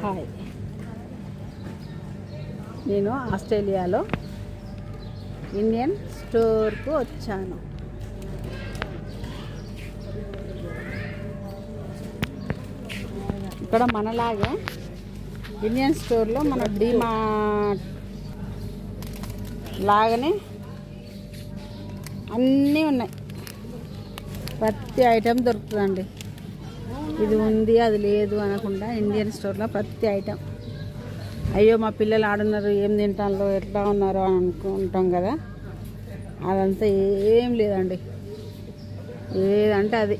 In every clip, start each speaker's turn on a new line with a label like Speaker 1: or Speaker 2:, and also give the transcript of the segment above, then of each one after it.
Speaker 1: Hi, నేను ఆస్ట్రేలియాలో Indian స్టోర్కు వచ్చాను. ఇక్కడ మనలాగే ఇండియన్ స్టోర్లో మన డీమార్ట్ లాగానే అన్నీ ఉన్నాయి. ప్రతి ఐటెం దొరుకుతుందండి. ఇది ఉంది అది లేదు అనకుండా ఇండియన్ స్టోర్లో ప్రతి ఐటెం. అయ్యో మా పిల్లలు ఆడున్నారు, ఏం తింటారో ఎట్లా ఉన్నారో అని అనుకుంటాం కదా, అదంతా ఏం లేదండి. ఏదంటే అది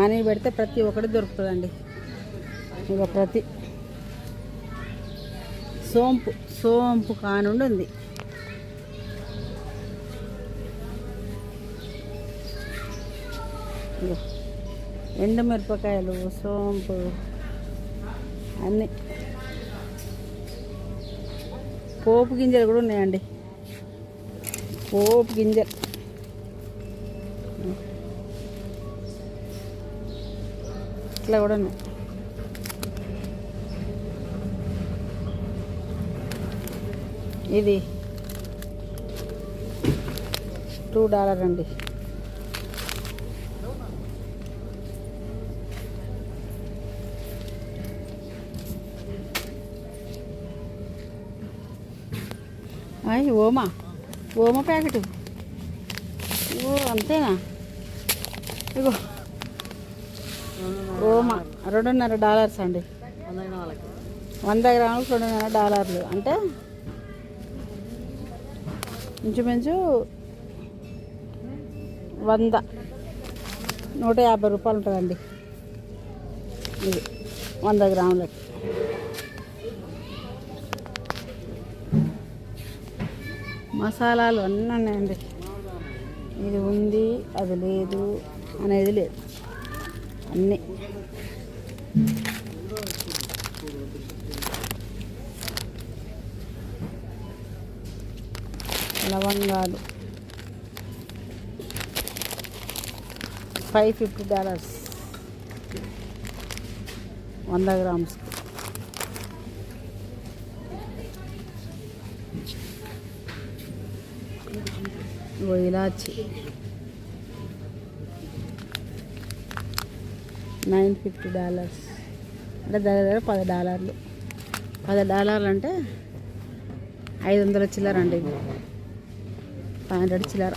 Speaker 1: మనీ పెడితే ప్రతి ఒక్కటి దొరుకుతుందండి. ఇక ప్రతి సోంపు కానుండి ఉంది. ఎండు మిరపకాయలు, సోంపు అన్నీ. పోపు గింజలు కూడా ఉన్నాయండి. పోపు గింజలు ఇట్లా కూడా ఉన్నాయి. ఇది $2 అండి. ఓమా ప్యాకెట్ అంతేనా? ఇగో ఓమా $2.5 అండి. 100 గ్రాములకు $2.5 అంటే ఇంచుమించు 150 రూపాయలు ఉంటుందండి. ఇది 100 గ్రాములకి. మసాలాలు అన్నీ ఉన్నాయండి. ఇది ఉంది అది లేదు అనేది లేదు, అన్నీ. లవంగాలు $550 100 గ్రామ్స్. ఇలాచి $950 అంటే దగ్గర $10. $10 అంటే 500 చిల్లర అండి. 500 చిల్లర.